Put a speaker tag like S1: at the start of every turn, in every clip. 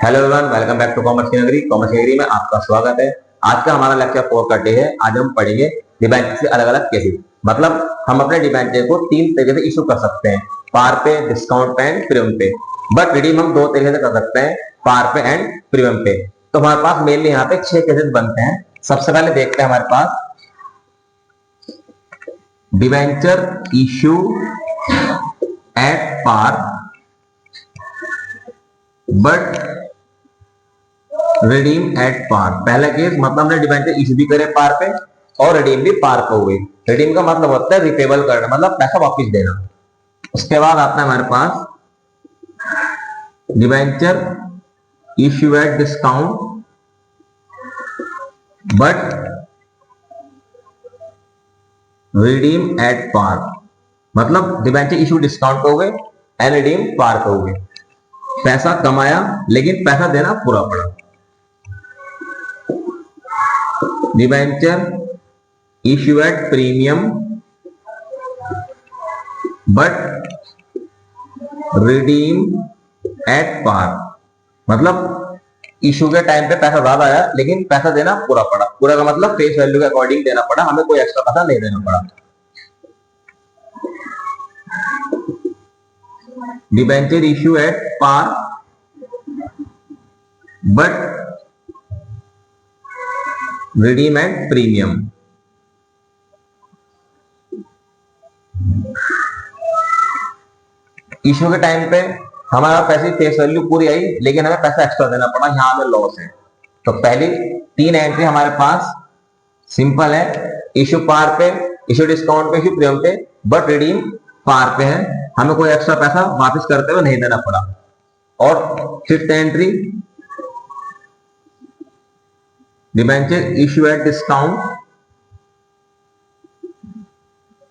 S1: Hello everyone, welcome back to commerce की नगरी। Commerce की नगरी में आपका स्वागत है। आज का हमारा लेक्चर 4 का डे है। आज हम पढ़ेंगे डिबेंचर के अलग अलग केसेस। मतलब हम अपने डिबेंचर को 3 तरीके से इशू कर सकते हैं, पार पे, डिस्काउंट पे एंड प्रीमियम पे। बट रिडीम हम 2 तरीके से कर सकते हैं, पार पे एंड प्रीमियम पे। तो हमारे पास मेनली यहाँ पे 6 केसेस बनते हैं। सबसे पहले देखते हैं हमारे पास debenture issue at par but redeem at par. पहला केस मतलब हमने डिबेंचर इशू भी करे पार पे और रिडीम भी पार पे हुए। रिडीम का मतलब होता है रिपेबल करना, मतलब पैसा वापस देना। उसके बाद आता है हमारे पास debenture issue at discount but redeem at par. मतलब डिबेंचर इशू डिस्काउंट पे हो गए एंड रिडीम पार पे हो गए। पैसा कमाया लेकिन पैसा देना पूरा पड़ा। Debenture issue at premium but redeem at par. मतलब इशू के टाइम पे पैसा ज्यादा आया लेकिन पैसा देना पूरा पड़ा। पूरा का मतलब फेस वैल्यू के अकॉर्डिंग देना पड़ा, हमें कोई एक्स्ट्रा पैसा नहीं देना पड़ा। Debenture issue at par but redeem at premium. Issue के टाइम पे हमारा पैसे फेस वैल्यू पूरी आई लेकिन हमें पैसा एक्स्ट्रा देना पड़ा, यहां हमें लॉस है। तो पहली 3 एंट्री हमारे पास सिंपल है। इशू पार पे, इशू डिस्काउंट पे, इशू प्रीमियम पे, बट रिडीम पार पे है, हमें कोई एक्स्ट्रा पैसा वापस करते हुए नहीं देना पड़ा। और 5th entry debenture issue at discount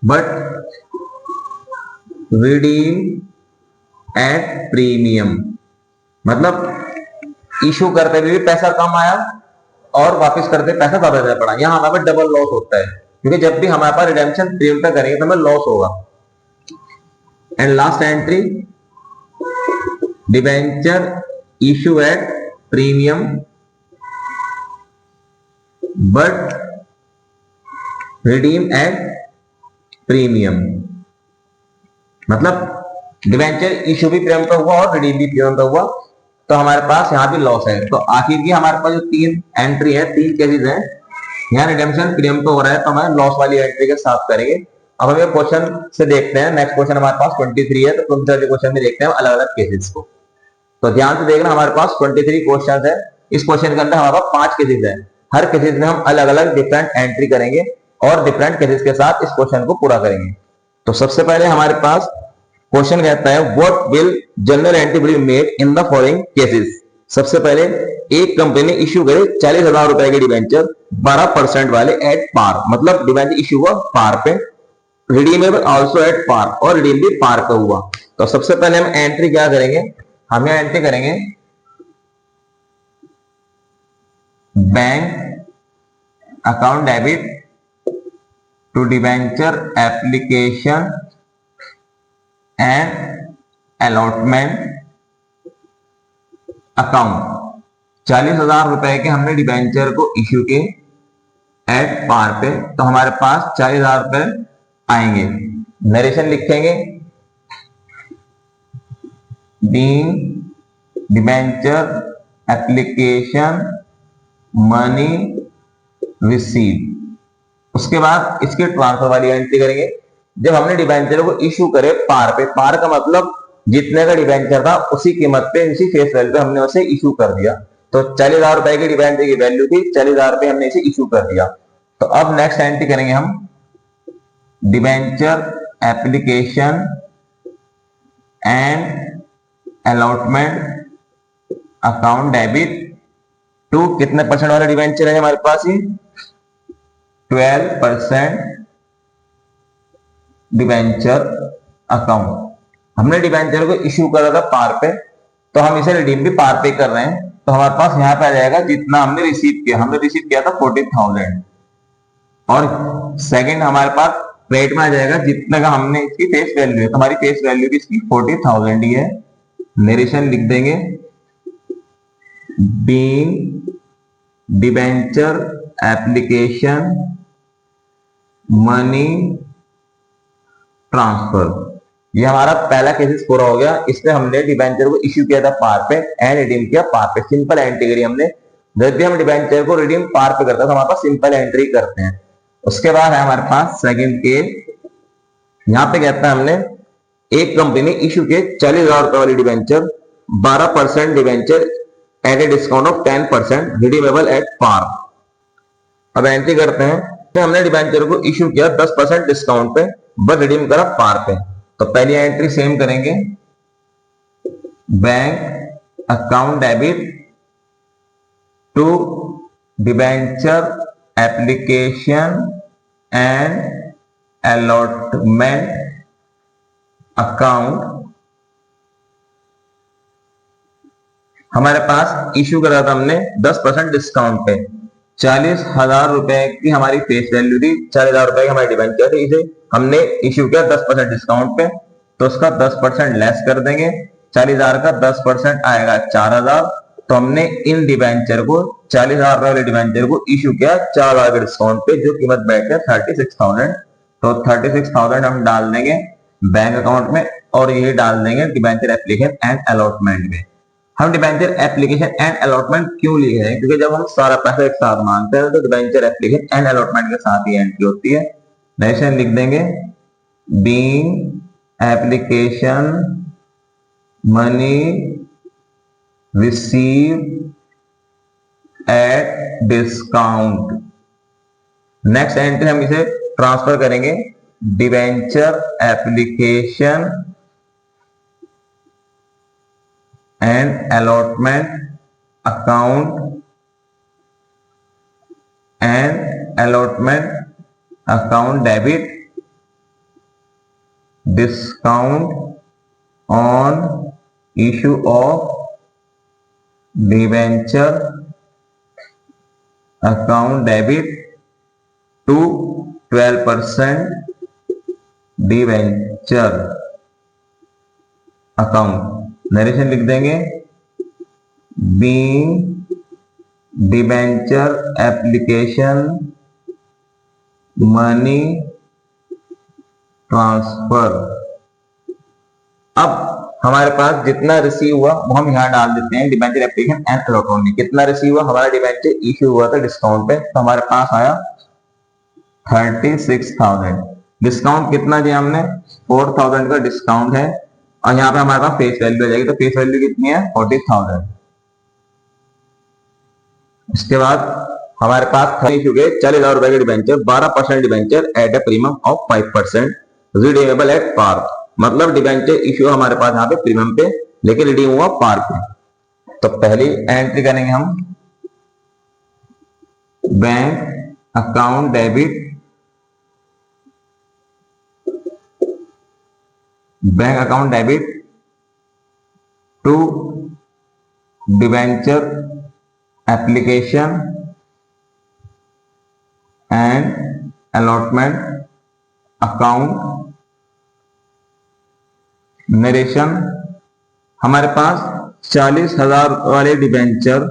S1: but redeem at premium. मतलब इशू करते हुए भी पैसा कम आया और वापस करते पैसा ज्यादा देना पड़ा। यहां हमारे डबल लॉस होता है क्योंकि जब भी हमारे पास रिडेम्पशन प्रीमियम पे करेंगे तो हमें लॉस होगा। And last entry debenture issue at premium but redeem at premium. मतलब डिबेंचर इशू भी प्रीमियम पे हुआ और रिडीम भी प्रीमियम पे हुआ, तो हमारे पास यहाँ भी लॉस है। तो आखिर की हमारे पास जो 3 एंट्री है, 3 केसेस हैं, यहाँ रिडेम्पशन प्रीमियम पे हो रहा है तो हमें लॉस वाली एंट्री के साथ करेंगे। अब हम क्वेश्चन से देखते हैं। नेक्स्ट क्वेश्चन हमारे पास 23 है, तो 23 क्वेश्चन में देखते हैं अलग अलग केसेस को। तो ध्यान से देखना, हमारे पास 23 क्वेश्चन है। इस क्वेश्चन के अंदर हमारे पास 5 केसेस है। हर केसेस में हम अलग अलग डिफरेंट एंट्री करेंगे और डिफरेंट केसेस के साथ इस क्वेश्चन को पूरा करेंगे। तो सबसे पहले हमारे पास क्वेश्चन कहता है what will general entry be made in the following cases. सबसे पहले एक कंपनी ने इश्यू करे 40,000 रुपए के डिबेंचर 12% वाले एट पार। मतलब डिबेंचर इश्यू हुआ पार पे, रिडीमेबल आल्सो एट पार, और रिडीम भी पार पे हुआ। तो सबसे पहले हम एंट्री क्या करेंगे, हम यहां एंट्री करेंगे bank account debit to debenture application and allotment account. 40,000 रुपए के हमने डिबेंचर को इश्यू किए एट पार पे, तो हमारे पास 40,000 रुपए आएंगे। नरेशन लिखेंगे being debenture application money receive. उसके बाद इसके ट्रांसफर वाली एंट्री करेंगे। जब हमने डिबेंचर को इश्यू करे पार पे, पार का मतलब जितने का डिबेंचर था उसी कीमत पे, उसी फेस वैल्यू पे हमने उसे इश्यू कर दिया। तो 40,000 रुपए की डिबेंचर की वैल्यू थी, 40,000 रुपए हमने इसे इश्यू कर दिया। तो अब नेक्स्ट एंट्री करेंगे हम debenture application and allotment account debit to कितने परसेंट वाला डिबेंचर है हमारे पास, ये 12% डिबेंचर अकाउंट। हमने डिबेंचर को इश्यू करा था पार पे, तो हम इसे रिडीम भी पार पे कर रहे हैं। तो हमारे पास यहां पे आ जाएगा जितना हमने रिसीव किया। हमने रिसीव किया था 40,000, और सेकंड हमारे पास क्रेडिट में आ जाएगा जितने का हमने इसकी फेस वैल्यू है। तो हमारी फेस वैल्यू भी इसकी 40,000 ही है। नरेशन लिख देंगे being debenture application money transfer. ये हमारा पहला केसेस पूरा हो गया। इसमें हमने डिबेंचर को इश्यू किया था पार पे एंड रिडीम किया पार पे। सिंपल एंट्री करी हमने। जब भी हम डिबेंचर को रिडीम पार पे करते हैं तो हमारे पास सिंपल एंट्री करते हैं। उसके बाद है हमारे पास सेकंड केस। यहां पे कहता है हमने एक कंपनी ने इश्यू किए 40,000 रुपए वाली debenture, 12% debenture at a discount of 10% redeemable at par. अब एंट्री करते हैं। तो हमने डिबेंचर को इश्यू किया 10% डिस्काउंट पे, बट रिडीम करा पार पे। तो पहली एंट्री सेम करेंगे, bank account debit to debenture application and allotment account. हमारे पास इश्यू करा था हमने 10% डिस्काउंट पे। 40,000 रुपए की हमारी फेस वैल्यू थी, 40,000 रुपए की हमारी डिबेंचर थी। इसे हमने इश्यू किया 10% डिस्काउंट पे, तो उसका 10% लेस कर देंगे। 40,000 का 10% आएगा 4,000। तो हमने इन डिबेंचर को 40,000 रुपए वाले डिबेंचर को इश्यू किया 4,000 के डिस्काउंट पे, जो कीमत बैठ है 36,000। तो 36,000 हम डाल देंगे बैंक अकाउंट में और ये डाल देंगे डिबेंचर एप्लीकेशन एंड अलॉटमेंट में। हम डिबेंचर एप्लीकेशन एंड अलॉटमेंट क्यों लिए हैं? क्योंकि जब हम सारा पैसा एक साथ मांगते हैं तो डिबेंचर एप्लीकेशन एंड अलॉटमेंट के साथ ही एंट्री होती है। नेक्स्ट लिख देंगे, being application money receive at discount. Next entry हम इसे ट्रांसफर करेंगे, debenture application and allotment account debit discount on issue of debenture account debit to 12% debenture account. Narration लिख देंगे, being debenture application money transfer. अब हमारे पास जितना receive हुआ वो हम यहां डाल देते हैं डिबेंचर एप्लीकेशन एंड अलॉटमेंट में। कितना रिसीव हुआ? हमारा डिबेंचर इश्यू हुआ था डिस्काउंट पे, तो हमारे पास आया 36,000। डिस्काउंट कितना दिया हमने? 4,000 का डिस्काउंट है और यहाँ पे हमारे पास फेस वैल्यू आ जाएगी। तो फेस वैल्यू कितनी है? 40,000। इसके बाद हमारे पास इश्यू के 40,000 रुपए के debenture, 12% debenture at a premium of 5% redeemable at par. मतलब डिबेंचर इश्यू हमारे पास यहाँ पे प्रीमियम पे, लेकिन रिडीम हुआ पार पे। तो पहली एंट्री करेंगे हम, bank account debit to debenture application and allotment account. Narration, हमारे पास 40,000 वाले डिबेंचर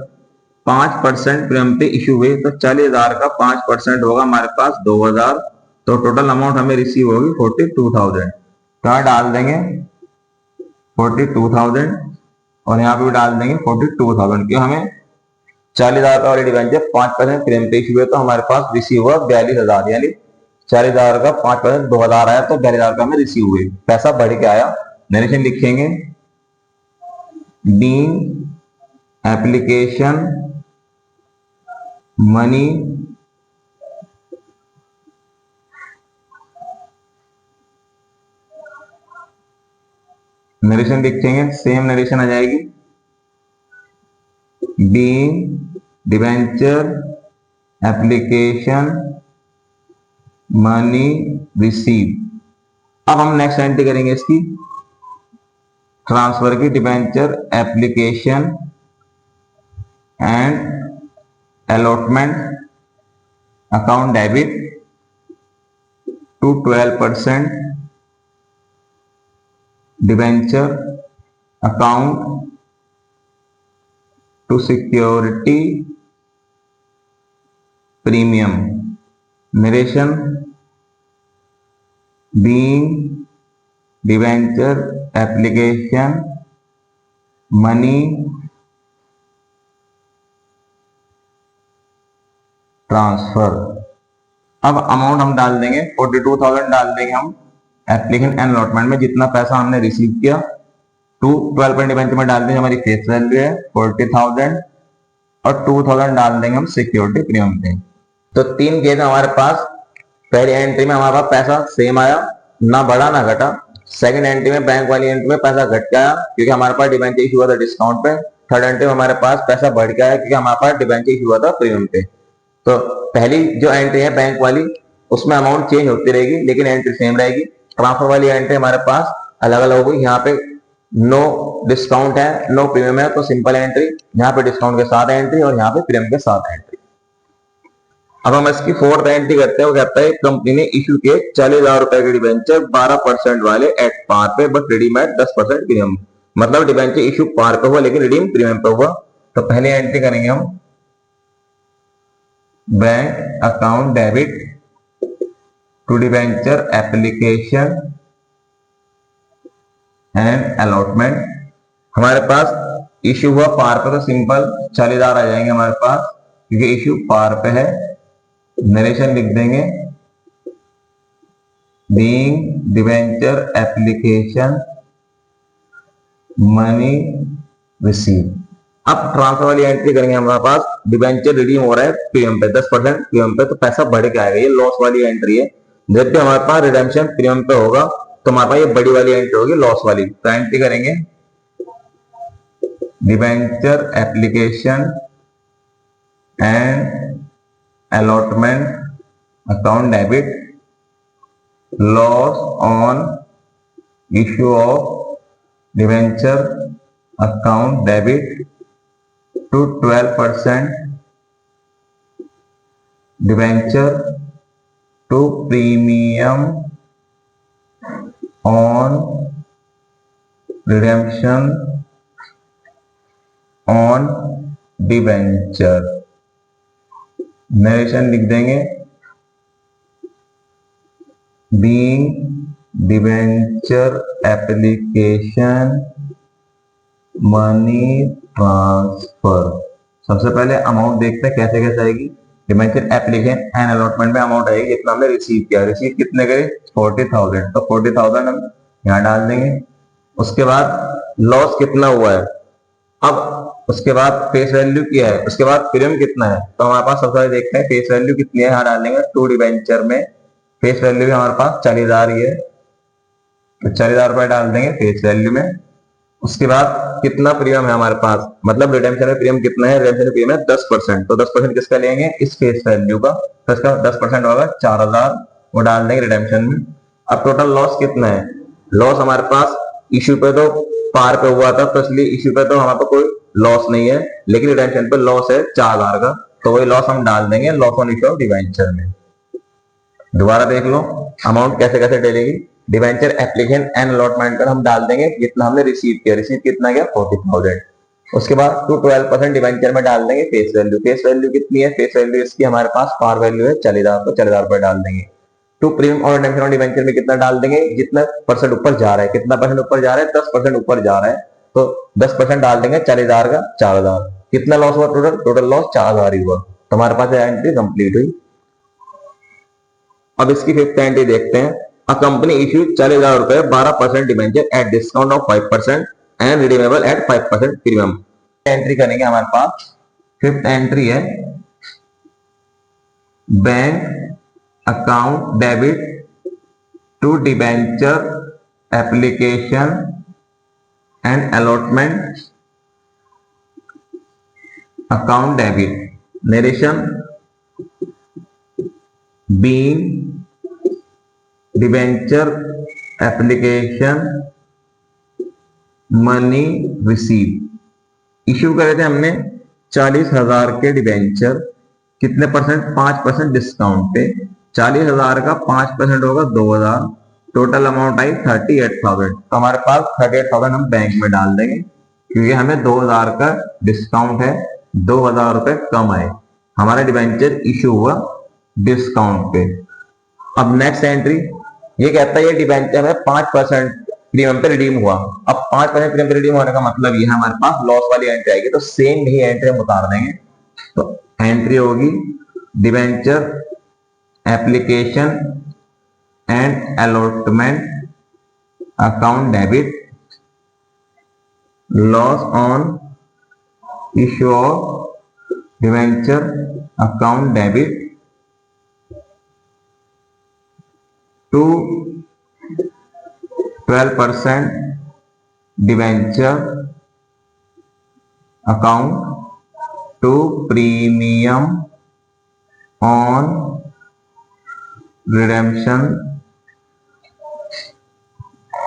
S1: 5% प्रीमियम पे इश्यू हुए, तो 40,000 का 5% होगा हमारे पास 2,000। तो टोटल अमाउंट हमें रिसीव होगी 42,000। तो डाल देंगे 42,000 और यहाँ पे भी डाल देंगे 42,000। क्यों? हमें 40,000 वाले डिबेंचर 5% प्रीमियम पे इश्यू हुए, तो हमारे पास रिसीव हुआ 42,000। यानी 40,000 का 5% 2,000 आया, तो 42,000 का हमें रिसीव हुए, पैसा बढ़ के आया। नरेशन लिखेंगे, बीइंग एप्लीकेशन मनी नरेशन लिखेंगे, सेम नरेशन आ जाएगी, being debenture application money receive. अब हम नेक्स्ट एंट्री करेंगे इसकी, ट्रांसफर की, debenture application and allotment account debit to 12% debenture account to security premium, narration being debenture application money transfer. अब amount हम डाल देंगे 42,000 डाल देंगे हम एप्लीकेशन एंड अलॉटमेंट में, जितना पैसा हमने रिसीव किया टू 12% डिवेंचर में डाल देंगे, हमारी फेस वैल्यू है 40,000 और 2,000 डाल देंगे हम सिक्योरिटी प्रीमियम पे। तो तीन केस हमारे पास, पहली एंट्री में हमारे पास पैसा सेम आया, ना बढ़ा ना घटा। सेकंड एंट्री में बैंक वाली एंट्री में पैसा घट गया क्योंकि हमारे पास डिवेंचर इशू हुआ था डिस्काउंट पे। थर्ड एंट्री में हमारे पास पैसा बढ़ गया है क्योंकि हमारे पास डिवेंचर इशू हुआ था प्रीमियम पे। तो पहली जो एंट्री है बैंक वाली, उसमें अमाउंट चेंज होती रहेगी लेकिन एंट्री सेम रहेगी। ट्रांसफर वाली एंट्री हमारे पास अलग अलग होगी। यहाँ पे नो डिस्काउंट है, नो प्रीमियम है, तो सिंपल एंट्री। यहाँ पे डिस्काउंट के साथ एंट्री और यहाँ पे प्रीमियम के साथ एंट्री। अब हम इसकी फोर्थ एंट्री करते हैं। वो कहता है कंपनी ने इशू किए 40,000 रुपए के डिवेंचर 12% वाले एट पार पे, बट रिडीम एट 10% प्रीमियम। मतलब डिवेंचर इशू पार पे हुआ लेकिन रिडीम प्रीमियम पे हुआ। तो पहले एंट्री करेंगे हम bank account debit to debenture application and allotment. हमारे पास इशू हुआ पार पे तो सिंपल 40,000 आ जाएंगे हमारे पास क्योंकि इशू पार पे है। नरेशन लिख देंगे being debenture application money receive. अब ट्रांसफर वाली एंट्री करेंगे हमारे पास, डिवेंचर रिडीम हो रहा है प्रीमियम पे 10% प्रीमियम पे, तो पैसा बढ़ के आएगा। ये लॉस वाली एंट्री है। जब भी हमारे पास रिडेम्पशन प्रीमियम पे होगा तो हमारे पास ये बड़ी वाली एंट्री होगी लॉस वाली। तो एंट्री करेंगे debenture application and allotment account debit loss on issue of debenture account debit to 12% debenture to premium on redemption on debenture। Narration लिख देंगे being debenture application money transfer. सबसे पहले अमाउंट देखते हैं कैसे कैसे आएगी। डिवेंचर एप्लीकेशन एंड अलॉटमेंट में अमाउंट आएगी जितना हमने रिसीव किया। रिसीव कितने करे 40,000, तो 40,000 हम यहाँ डाल देंगे। उसके बाद लॉस कितना हुआ है, अब उसके बाद फेस वैल्यू क्या है, उसके बाद प्रीमियम कितना है। तो हमारे पास सबसे पहले देखते हैं फेस वैल्यू कितनी है। यहाँ डाल देंगे टू डिवेंचर में फेस वैल्यू भी हमारे पास 40,000 ही है, तो 40,000 रुपए डाल देंगे फेस वैल्यू में। उसके बाद कितना प्रीमियम है हमारे पास, मतलब रिडेम्पशन में प्रीमियम कितना है, रिडेम्पशन प्रीमियम है 10%, तो 10% किसका लेंगे इस फेस वैल्यू का, तो इसका 10% होगा 4,000, वो डाल देंगे रिडेम्पशन में। अब टोटल लॉस कितना है, लॉस हमारे पास इश्यू पे तो पार पे हुआ था तो इसलिए इश्यू पे तो हमारे पास कोई लॉस नहीं है, लेकिन रिडेम्पशन पे लॉस है 4,000 का, तो वही लॉस हम डाल देंगे loss on issue of debenture में। दोबारा देख लो अमाउंट कैसे कैसे डलेगी। डिवेंचर एप्लीकेशन एंड अलॉटमेंट कर हम डाल देंगे जितना हमने रिसीव किया, रिसीव कितना गया 40,000। उसके बाद टू 12% डिवेंचर में डाल देंगे फेस वैल्यू। फेस वैल्यू कितनी है, फेस वैल्यू इसकी हमारे पास पार वैल्यू है 40,000, तो 40,000 रुपए डाल देंगे। टू प्रीमियम और रिडेम्पशन ऑन डिवेंचर में कितना डाल देंगे, जितना परसेंट ऊपर जा रहा है, कितना परसेंट ऊपर जा रहा है 10% ऊपर जा रहा है, तो 10% डाल देंगे 40,000 का 4,000। कितना लॉस हुआ टोटल, टोटल लॉस 4,000 ही हुआ, तो हमारे पास एंट्री कंप्लीट हुई। अब इसकी फिफ्थ एंट्री देखते हैं। अ कंपनी इश्यू 40,000 रुपए 12% debenture at discount of 5% and redeemable at 5% premium. Entry करेंगे हमारे पास, फिफ्थ एंट्री है bank account debit to debenture application and allotment account debit. Narration being debenture application money receive. Issue करे थे हमने 40,000 के debenture, कितने परसेंट 5% डिस्काउंट पे, 40,000 का 5% होगा 2,000, टोटल अमाउंट आई 38,000, तो हमारे पास 38,000 हम बैंक में डाल देंगे। क्योंकि हमें 2000 का डिस्काउंट है, 2000 रुपए कम आए, हमारा डिबेंचर इशू हुआ डिस्काउंट पे। अब नेक्स्ट एंट्री ये कहता है ये डिबेंचर में 5% प्रीमियम पे रिडीम हुआ। अब 5% प्रीमियम पे रिडीम होने का मतलब ये है हमारे पास लॉस वाली एंट्री आएगी, तो सेम यही एंट्री हम उतार देंगे। तो एंट्री होगी debenture application and allotment account debit, loss on issue of debenture account debit to 12% debenture account to premium on redemption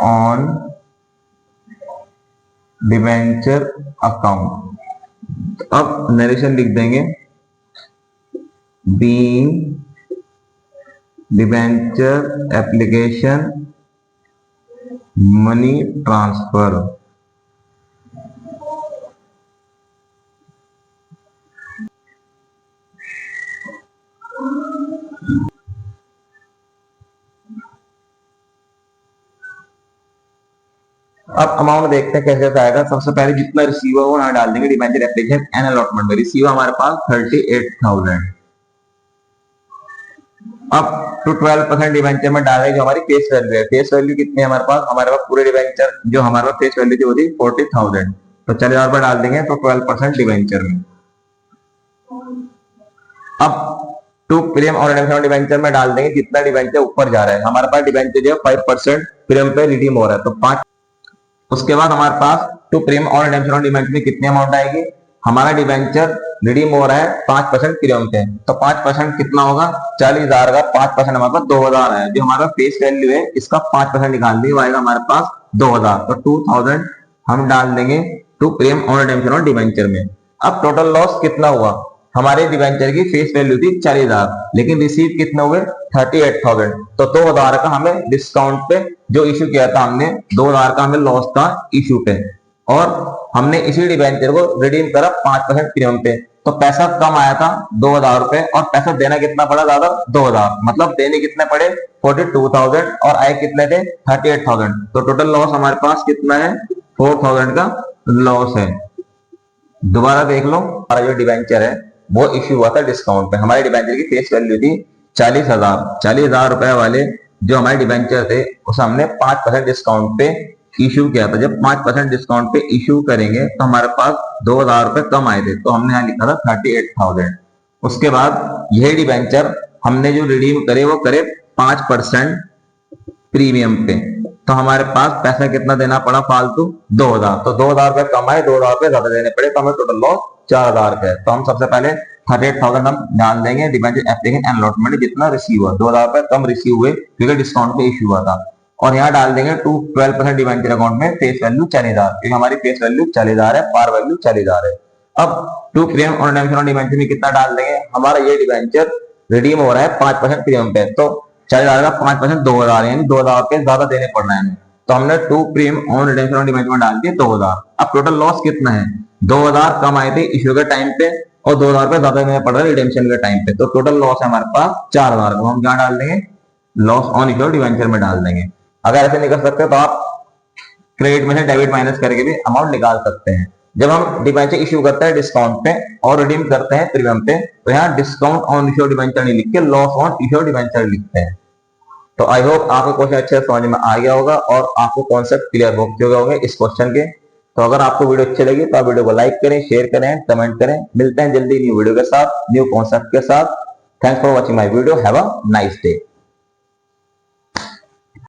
S1: on debenture account. अब नरेशन लिख देंगे, being debenture application money transfer. अब amount देखते हैं कैसे आएगा। सबसे पहले जितना रिसीव हो वहां डाल देंगे डिबेंचर एप्लीकेशन एंड अलॉटमेंट में। रिसीव हमारे पास 38,000। अब टू 12% डिबेंचर में डाल रहे जो हमारी फेस वैल्यू है। फेस वैल्यू कितनी है हमारे पास पूरे डिबेंचर जो हमारे पास फेस वैल्यू थी वो थी 40,000, तो 40,000 रुपए डाल देंगे तो 12% डिबेंचर में। अब टू प्रीमियम और रिडेम्पशन डिबेंचर में डाल देंगे जितना डिबेंचर ऊपर जा रहा है। हमारे पास डिबेंचर जो है 5% प्रीमियम पे रिडीम हो रहा है, तो 5। उसके बाद हमारे पास टू प्रीमियम और रिडेम्पशन डिबेंचर में कितनी अमाउंट आएगी, हमारा डिबेंचर रिडीम हो रहा है 5% प्रीमियम पे, तो 5% कितना होगा 40,000 का 5% हमारे पास 2,000 है। जो हमारा फेस वैल्यू है इसका 5% निकाल देंगे, आएगा हमारे पास 2,000, तो 2,000 हम डाल देंगे टू प्रीमियम और रिडेम्पशन और डिबेंचर में। अब टोटल लॉस कितना हुआ, हमारे डिबेंचर की फेस वैल्यू थी 40,000 लेकिन रिसीव कितने हुए 38,000, तो 2,000 का हमें डिस्काउंट पे जो इश्यू किया था हमने 2,000 का हमें लॉस था इश्यू पे, और हमने इसी डिबेंचर को रिडीम करा 5% प्रीमियम पे, तो पैसा कम आया था 2,000 रुपए और पैसा देना कितना पड़ा ज्यादा 2,000, मतलब देने कितने पड़े 42,000 और आए कितने थे 38,000, तो टोटल लॉस हमारे पास कितना है 4,000 का लॉस है। दोबारा देख लो, हमारा जो डिबेंचर है वो इश्यू हुआ था डिस्काउंट पे। हमारे डिबेंचर की फेस वैल्यू थी 40,000 रुपए वाले जो हमारे डिबेंचर थे उसे हमने 5% डिस्काउंट पे इश्यू किया था। जब 5% डिस्काउंट पे इश्यू करेंगे तो हमारे पास 2,000 रुपए कम आए थे, तो हमने यहाँ लिखा था 38,000। उसके बाद यही डिबेंचर हमने जो रिडीम करे वो करे 5% प्रीमियम पे, तो हमारे पास पैसा कितना देना पड़ा फालतू 2,000, तो 2,000 रुपए कम आए, 2,000 रुपए ज्यादा देने पड़े, तो हमें टोटल लॉस 4,000 का है। तो हम सबसे पहले 38,000 हम डाल देंगे डिबेंचर एप्लीकेशन एंड अलॉटमेंट जितना रिसीव हुआ, 2,000 रुपए कम रिसीव हुए क्योंकि डिस्काउंट पे इश्यू हुआ था, और यहाँ डाल देंगे टू 12% डिबेंचर अकाउंट में फेस वैल्यू 40,000 क्योंकि हमारी फेस वैल्यू 40,000 है, पार वैल्यू 40,000 है। अब टू प्रीमियम और रिडेम्पशन डिबेंचर में कितना डाल देंगे, हमारा ये डिबेंचर रिडीम हो रहा है 5% प्रीमियम पे, तो 40,000 का 5% 2,000 यानी 2,000 रुपए ज्यादा देने पड़ रहे हैं, तो हमने टू प्रीमियम और रिडेम्पशन डिबेंचर में डाल दिए 2,000। अब टोटल लॉस कितना है 2,000 कम आए थे इश्यू के टाइम पे और 2,000 रुपए ज्यादा देने पड़ रहा है रिडेम्पशन के टाइम पे, तो टोटल लॉस है हमारे पास 4,000 को हम क्या डाल देंगे लॉस ऑन इश्यू डिबेंचर में डाल देंगे। अगर ऐसे नहीं कर सकते तो आप क्रेडिट में से डेबिट माइनस करके भी अमाउंट निकाल सकते हैं। जब हम डिबेंचर इश्यू करते हैं डिस्काउंट पे और रिडीम करते हैं प्रीमियम पे, तो यहाँ डिस्काउंट ऑन इश्यू डिबेंचर नहीं लिख के लॉस ऑन इश्यू डिबेंचर लिखते हैं। तो आई होप आपको क्वेश्चन अच्छे से समझ में आ गया होगा और आपको कॉन्सेप्ट क्लियर हो चुके होंगे इस क्वेश्चन के। तो अगर आपको वीडियो अच्छी लगी तो आप वीडियो को लाइक करें, शेयर करें, कमेंट करें। मिलते हैं जल्दी न्यू वीडियो के साथ, न्यू कॉन्सेप्ट के साथ। Thanks for watching my video. Have a nice day.